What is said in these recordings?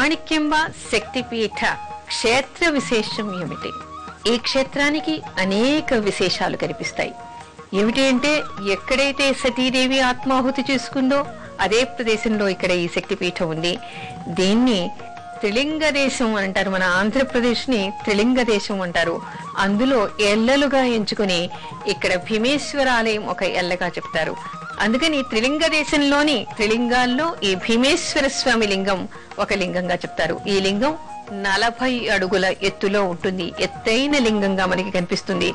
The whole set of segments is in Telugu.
మాణిక్యంబ శక్తిపీఠ క్షేత్ర విశేషం ఏమిటి? ఈ క్షేత్రానికి అనేక విశేషాలు కనిపిస్తాయి. ఏమిటి అంటే, ఎక్కడైతే సతీదేవి ఆత్మాహుతి చేసుకుందో అదే ప్రదేశంలో ఇక్కడ ఈ శక్తిపీఠం ఉంది. దీన్ని త్రిలింగ దేశం అంటారు. మన ఆంధ్రప్రదేశ్ ని త్రిలింగ దేశం అంటారు. అందులో ఎల్లలుగా ఎంచుకుని ఇక్కడ భీమేశ్వర ఆలయం ఒక ఎల్లగా చెప్తారు. అందుకని త్రిలింగ దేశంలోని త్రిలింగాల్లో ఈ భీమేశ్వర స్వామి లింగం ఒక లింగంగా చెప్తారు. ఈ లింగం 40 అడుగుల ఎత్తులో ఉంటుంది. ఎత్తైన లింగంగా మనకి కనిపిస్తుంది.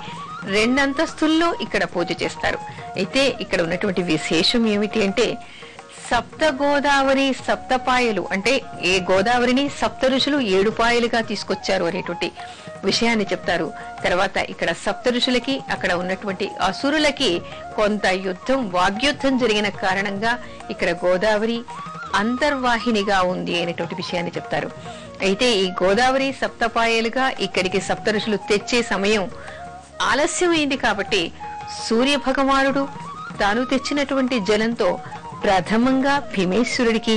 2 అంతస్తుల్లో ఇక్కడ పూజ చేస్తారు. అయితే ఇక్కడ ఉన్నటువంటి విశేషం ఏమిటి అంటే, సప్త గోదావరి సప్తపాయలు అంటే ఏ గోదావరిని సప్త ఋషులు 7 పాయలుగా తీసుకొచ్చారు అనేటువంటి విషయాన్ని చెప్తారు. తర్వాత ఇక్కడ సప్త ఋషులకి అక్కడ ఉన్నటువంటి అసురులకి కొంత యుద్ధం, వాగ్యుద్ధం జరిగిన కారణంగా ఇక్కడ గోదావరి అంతర్వాహినిగా ఉంది అనేటువంటి విషయాన్ని చెప్తారు. అయితే ఈ గోదావరి సప్తపాయలుగా ఇక్కడికి సప్త ఋషులు తెచ్చే సమయం ఆలస్యమైంది కాబట్టి సూర్య భగవానుడు తాను తెచ్చినటువంటి జలంతో ప్రథమంగా భీమేశ్వరుడికి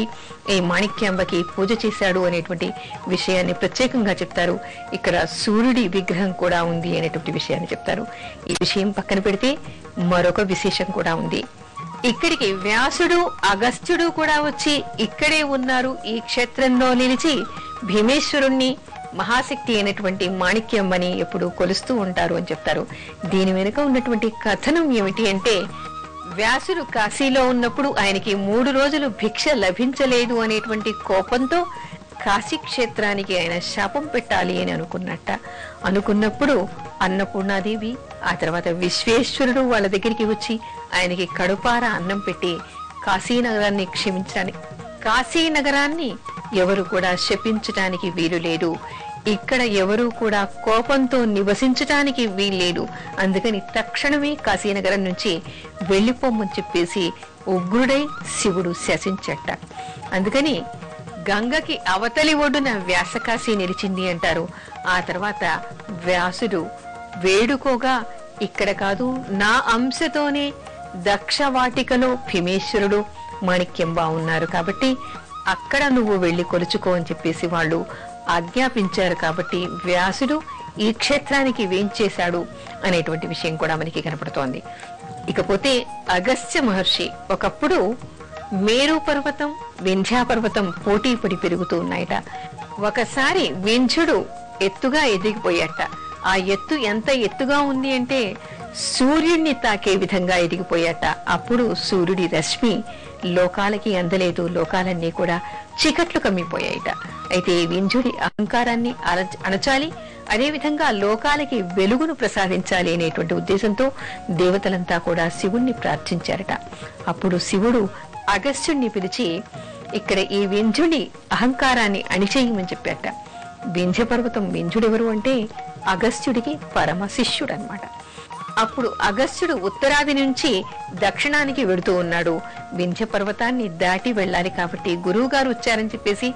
ఈ మాణిక్యాంబకి పూజ చేశాడు అనేటువంటి విషయాన్ని ప్రత్యేకంగా చెప్తారు. ఇక్కడ సూర్యుడి విగ్రహం కూడా ఉంది అనేటువంటి విషయాన్ని చెప్తారు. ఈ విషయం పక్కన పెడితే మరొక విశేషం కూడా ఉంది. ఇక్కడికి వ్యాసుడు, అగస్త్యుడు కూడా వచ్చి ఇక్కడే ఉన్నారు. ఈ క్షేత్రంలో నిలిచి భీమేశ్వరుణ్ణి, మహాశక్తి అయినటువంటి మాణిక్యంబని ఎప్పుడు కొలుస్తూ ఉంటారు అని చెప్తారు. దీని వెనుక ఉన్నటువంటి కథనం ఏమిటి అంటే, వ్యాసుడు కాశీలో ఉన్నప్పుడు ఆయనకి 3 రోజులు భిక్ష లభించలేదు అనేటువంటి కోపంతో కాశీ క్షేత్రానికి ఆయన శాపం పెట్టాలి అని అనుకున్నప్పుడు అన్నపూర్ణాదేవి, ఆ తర్వాత విశ్వేశ్వరుడు వాళ్ళ దగ్గరికి వచ్చి ఆయనకి కడుపార అన్నం పెట్టి కాశీనగరాన్ని క్షమించడానికి, కాశీనగరాన్ని ఎవరు కూడా శపించటానికి వీలు లేదు, ఇక్కడ ఎవరూ కూడా కోపంతో నివసించటానికి వీల్లేదు, అందుకని తక్షణమే కాశీనగరం నుంచి వెళ్లిపోమని చెప్పేసి ఉగ్రుడై శివుడు శాసించట. అందుకని గంగకి అవతలి ఒడ్డున వ్యాసకాశి నిలిచింది అంటారు. ఆ తర్వాత వ్యాసుడు వేడుకోగా, ఇక్కడ కాదు నా అంశతోనే దక్షవాటికలో భీమేశ్వరుడు, మాణిక్యంబ ఉన్నారు కాబట్టి అక్కడ నువ్వు వెళ్లి కొలుచుకో అని చెప్పేసి వాళ్ళు ఆజ్ఞాపించారు. కాబట్టి వ్యాసుడు ఈ క్షేత్రానికి వేంచేశాడు అనేటువంటి విషయం కూడా మనకి కనపడుతోంది. ఇకపోతే అగస్త్య మహర్షి ఒకప్పుడు మేరు పర్వతం, వింధ్యా పర్వతం పోటీ పడి పెరుగుతూ ఉన్నాయట. ఒకసారి వింధ్యుడు ఎత్తుగా ఎదిగిపోయాట. ఆ ఎత్తు ఎంత ఎత్తుగా ఉంది అంటే సూర్యుడిని తాకే విధంగా ఎదిగిపోయాట. అప్పుడు సూర్యుడి రశ్మి లోకాలకి అందలేదు. లోకాలన్నీ కూడా చీకట్లు కమ్మిపోయాయిట. అయితే వింధ్యుడి అహంకారాన్ని అణచాలి, అదేవిధంగా లోకాలకి వెలుగును ప్రసాదించాలి అనేటువంటి ఉద్దేశంతో దేవతలంతా కూడా శివుణ్ణి ప్రార్థించారట. అప్పుడు శివుడు అగస్త్యుణ్ణి పిలిచి ఇక్కడ ఈ వింధ్యుడి అహంకారాన్ని అణిచేయమని చెప్పారట. వింధ్య పర్వతం, వింధ్యుడెవరు అంటే అగస్త్యుడికి పరమ శిష్యుడు అన్నమాట. అప్పుడు అగస్త్యుడు ఉత్తరాది నుంచి దక్షిణానికి వెడుతూ ఉన్నాడు. వింధ్య పర్వతాన్ని దాటి వెళ్ళాలి కాబట్టి గురువు గారు వచ్చారని చెప్పేసి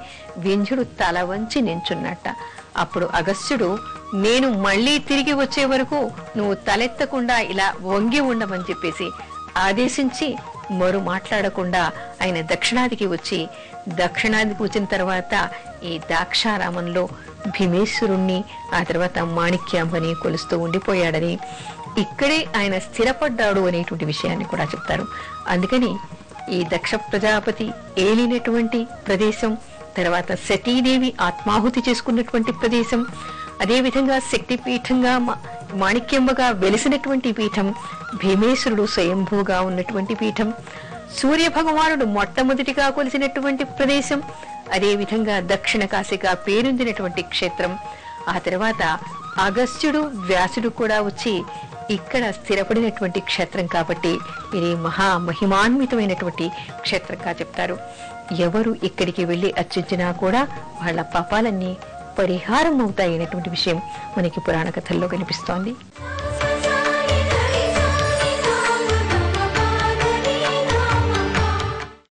వింధ్యుడు తల వంచి నించున్నట్ట. అప్పుడు అగస్త్యుడు, నేను మళ్లీ తిరిగి వచ్చే వరకు నువ్వు తలెత్తకుండా ఇలా వంగి ఉండమని చెప్పేసి ఆదేశించి మరు మాట్లాడకుండా ఆయన దక్షిణాదికి వచ్చి, దక్షిణాదికి వచ్చిన తర్వాత ఈ దాక్షారామంలో భీమేశ్వరుణ్ణి, ఆ తర్వాత మాణిక్యాంబని కొలుస్తూ ఉండిపోయాడని, ఇక్కడే ఆయన స్థిరపడ్డాడు అనేటువంటి విషయాన్ని కూడా చెప్తారు. అందుకని ఈ దక్ష ప్రజాపతి ఏలినటువంటి ప్రదేశం, తర్వాత సతీదేవి ఆత్మాహుతి చేసుకున్నటువంటి ప్రదేశం, అదేవిధంగా శక్తిపీఠంగా మాణిక్యంబగా వెలిసినటువంటి పీఠం, భీమేశ్వరుడు స్వయంభూగా ఉన్నటువంటి పీఠం, సూర్య భగవానుడు మొట్టమొదటిగా కొలిసినటువంటి ప్రదేశం, అదేవిధంగా దక్షిణ కాశీగా పేరొందినటువంటి క్షేత్రం, ఆ తర్వాత అగస్త్యుడు, వ్యాసుడు కూడా వచ్చి ఇక్కడ స్థిరపడినటువంటి క్షేత్రం కాబట్టి ఇది మహామహిమాన్వితమైనటువంటి క్షేత్రంగా చెప్తారు. ఎవరు ఇక్కడికి వెళ్లి అర్చించినా కూడా వాళ్ళ పాపాలన్నీ పరిహారం అవుతాయి అనేటువంటి విషయం మనకి పురాణ కథల్లో కనిపిస్తోంది.